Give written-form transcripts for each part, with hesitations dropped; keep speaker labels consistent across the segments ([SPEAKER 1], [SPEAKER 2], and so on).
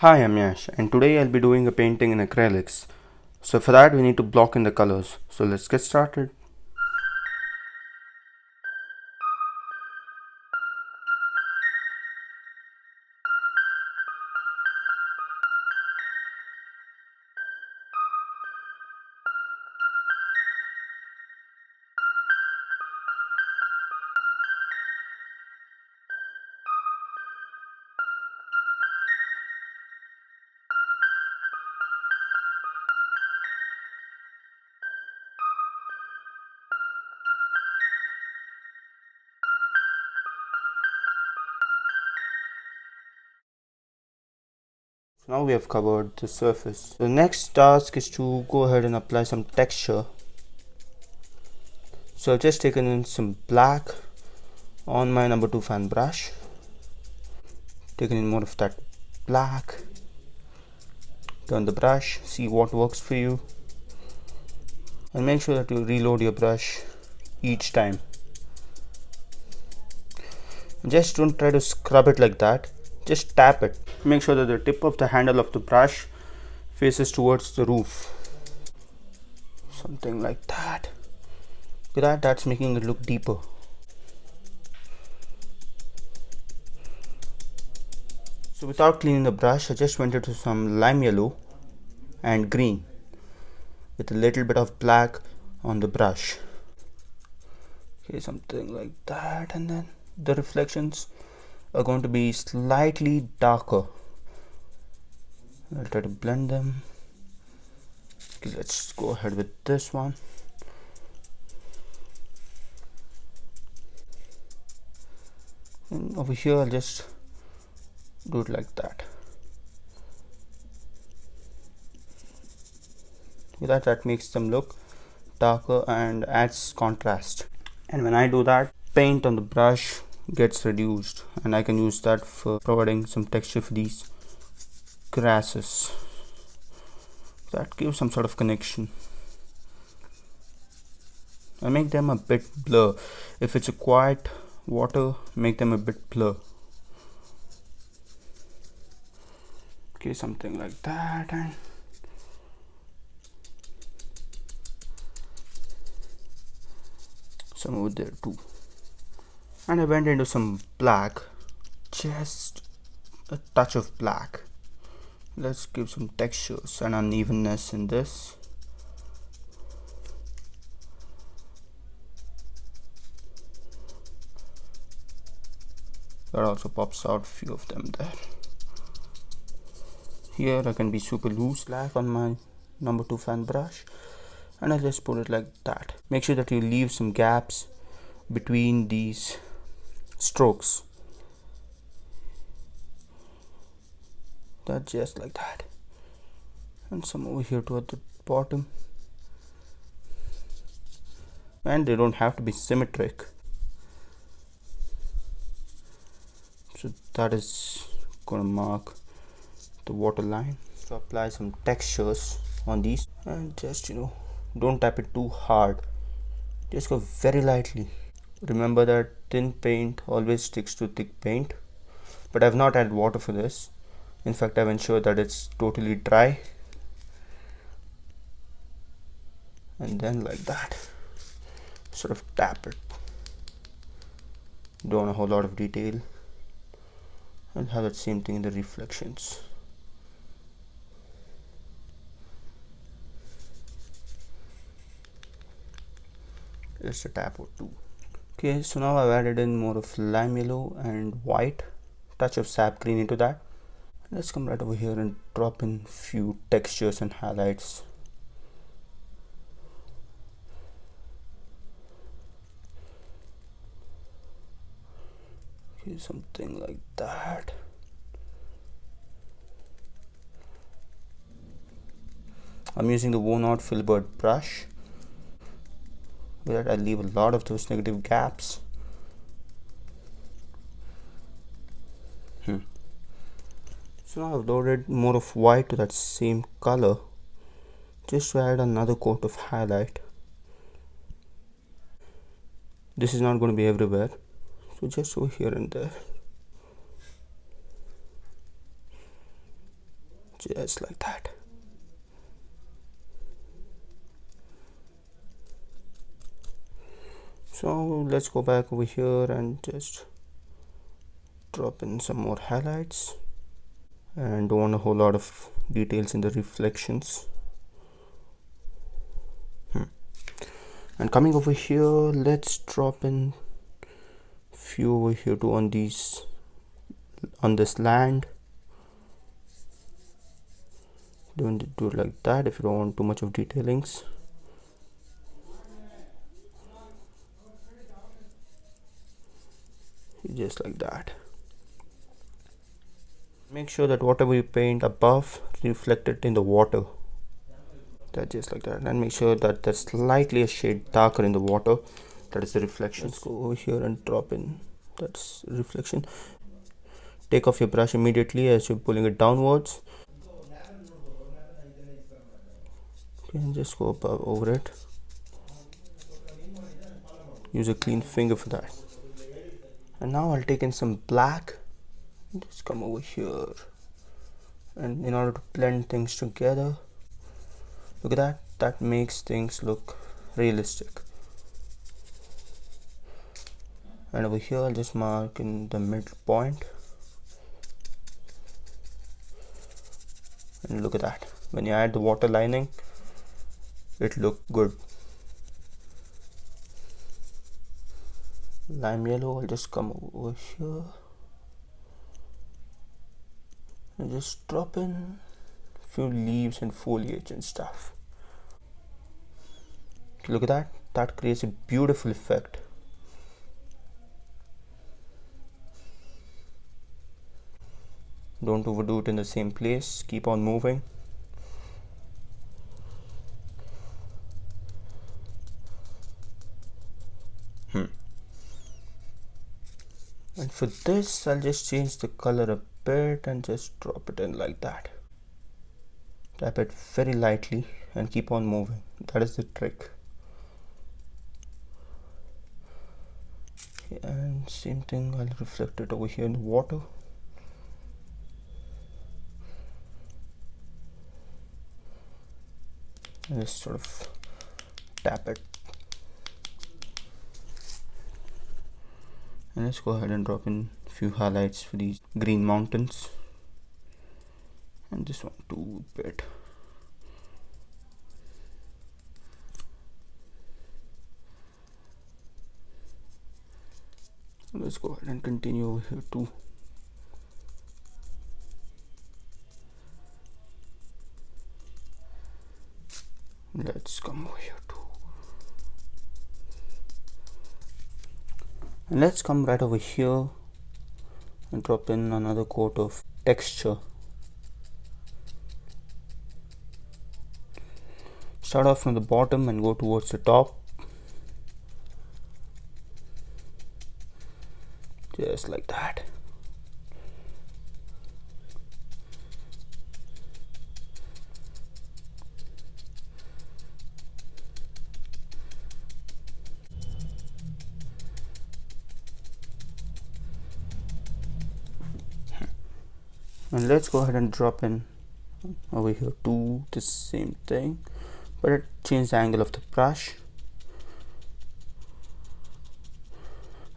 [SPEAKER 1] Hi, I'm Yash, and today I'll be doing a painting in acrylics. So for that we need to block in the colors. So let's get started. So now we have covered the surface. The next task is to go ahead and apply some texture. So I've just taken in some black on my number 2 fan brush. Taken in more of that black. Turn the brush, see what works for you. And make sure that you reload your brush each time. Just don't try to scrub it like that, just tap it. Make sure that the tip of the handle of the brush faces towards the roof. Something like that. Look at that, that's making it look deeper. So without cleaning the brush, I just went into some lime yellow and green with a little bit of black on the brush. Okay, something like that, and then the reflections are going to be slightly darker. I'll try to blend them. Okay, let's go ahead with this one. And over here I'll just do it like that. With that makes them look darker and adds contrast. And when I do that, paint on the brush gets reduced, and I can use that for providing some texture for these grasses. That gives some sort of connection. I make them a bit blur. If it's a quiet water, make them a bit blur. Okay, something like that, and some over there too. And I went into some black, just a touch of black. Let's give some textures and unevenness in this. That also pops out few of them there. Here I can be super loose black on my number 2 fan brush, and I'll just put it like that. Make sure that you leave some gaps between these strokes. That just like that, and some over here toward the bottom. And they don't have to be symmetric. So that is gonna mark the water line. So apply some textures on these, and just don't tap it too hard, just go very lightly. Remember that thin paint always sticks to thick paint, but I've not added water for this. In fact, I've ensured that it's totally dry. And then like that, sort of tap it. Don't want a whole lot of detail, and have that same thing in the reflections. Just a tap or two. Okay, so now I've added in more of lime yellow and white, touch of sap green into that. Let's come right over here and drop in few textures and highlights. Okay, something like that. I'm using the worn out filbert brush. With that I leave a lot of those negative gaps. So now I've loaded more of white to that same color, just to add another coat of highlight. This is not going to be everywhere, so just over here and there. just like that. So let's go back over here and just drop in some more highlights, and don't want a whole lot of details in the reflections. And coming over here, let's drop in few over here too on these, on this land. Don't do it like that if you don't want too much of detailings. Just like that. Make sure that whatever you paint above, reflect it in the water. That just like that. And make sure that there's slightly a shade darker in the water. That is the reflection. Let's go over here and drop in that's reflection. Take off your brush immediately as you're pulling it downwards. Okay, and just go above over it. Use a clean finger for that. And now I'll take in some black. Just come over here, and in order to blend things together, look at that, that makes things look realistic. And over here I'll just mark in the middle point, and look at that, when you add the water lining it looked good. Lime yellow, I'll just come over here and just drop in a few leaves and foliage and stuff. Look at that, that creates a beautiful effect. Don't overdo it in the same place, keep on moving. And for this I'll just change the color a bit and just drop it in like that. Tap it very lightly and keep on moving. That is the trick. Okay, and same thing, I'll reflect it over here in the water. And just sort of tap it. And let's go ahead and drop in a few highlights for these green mountains. And this one too a bit. Let's go ahead and continue over here too. Let's come over here too. And let's come right over here and drop in another coat of texture. Start off from the bottom and go towards the top. Just like that. And let's go ahead and drop in over here to the same thing, but change the angle of the brush.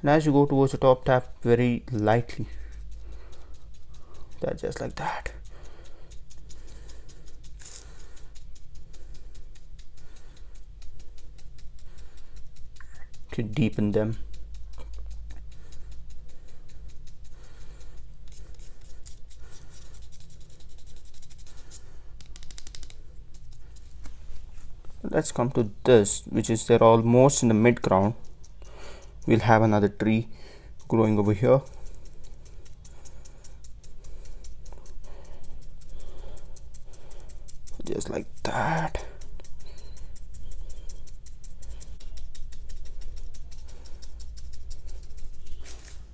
[SPEAKER 1] And as you go towards the top, tap very lightly. That just like that. To deepen them. Let's come to this, which is there almost in the mid ground. We'll have another tree growing over here. Just like that.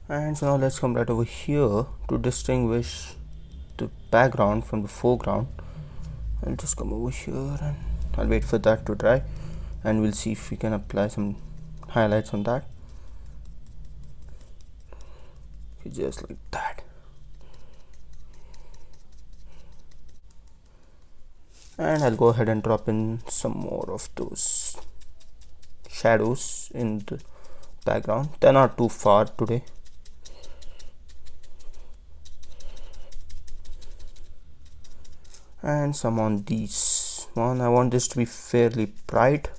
[SPEAKER 1] And so now let's come right over here to distinguish the background from the foreground. I'll just come over here and I'll wait for that to dry, and we'll see if we can apply some highlights on that. Okay, just like that. And I'll go ahead and drop in some more of those shadows in the background. They're not too far today. And some on these one. I want this to be fairly bright.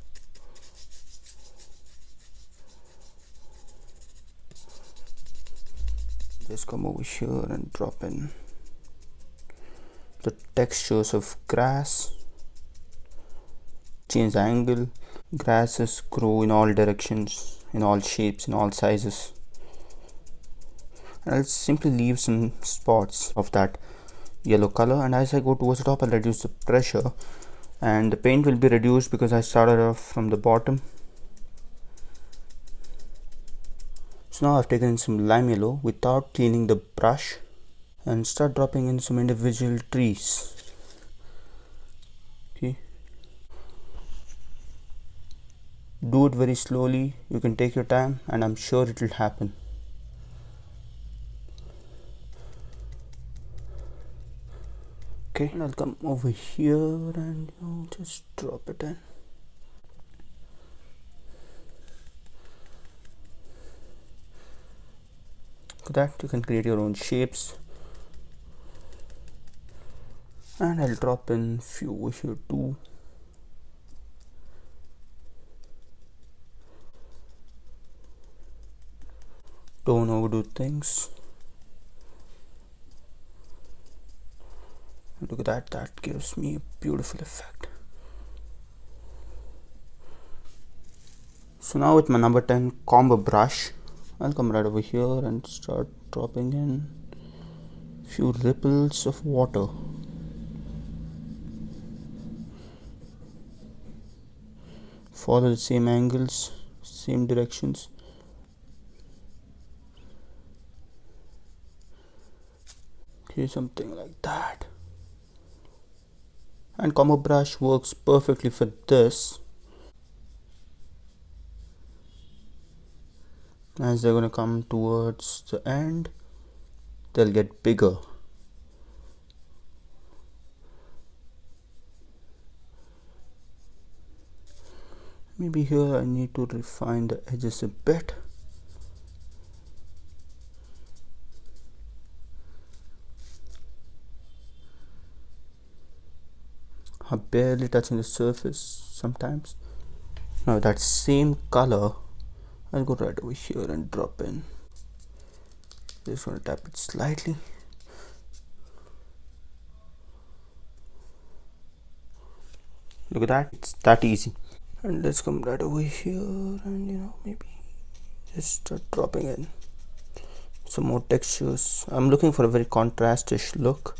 [SPEAKER 1] Just come over here and drop in the textures of grass. Change the angle. Grasses grow in all directions, in all shapes, in all sizes. And I'll simply leave some spots of that yellow color, and as I go towards the top I'll reduce the pressure, and the paint will be reduced because I started off from the bottom. So now I've taken some lime yellow without cleaning the brush and start dropping in some individual trees. Okay, do it very slowly, you can take your time, and I'm sure it will happen. Okay, and I'll come over here and just drop it in. For that you can create your own shapes, and I'll drop in few over here too. Don't overdo things. Look at that, that gives me a beautiful effect. So now with my number 10 combo brush, I'll come right over here and start dropping in few ripples of water. Follow the same angles, same directions. Okay, something like that. And combo brush works perfectly for this, as they're gonna come towards the end, they'll get bigger. Maybe here I need to refine the edges a bit. I'm barely touching the surface sometimes. Now that same color, I'll go right over here and drop in. Just want to tap it slightly. Look at that, it's that easy. And let's come right over here and maybe just start dropping in some more textures. I'm looking for a very contrastish look.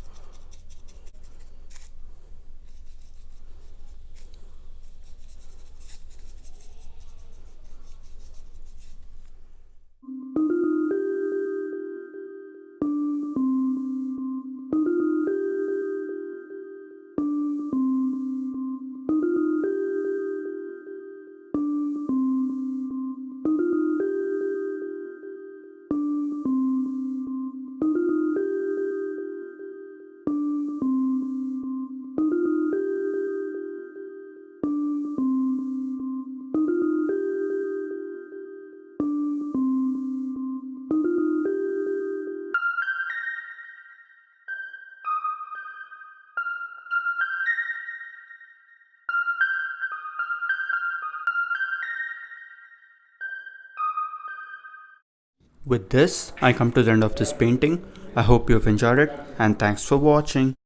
[SPEAKER 1] With this, I come to the end of this painting. I hope you have enjoyed it, and thanks for watching.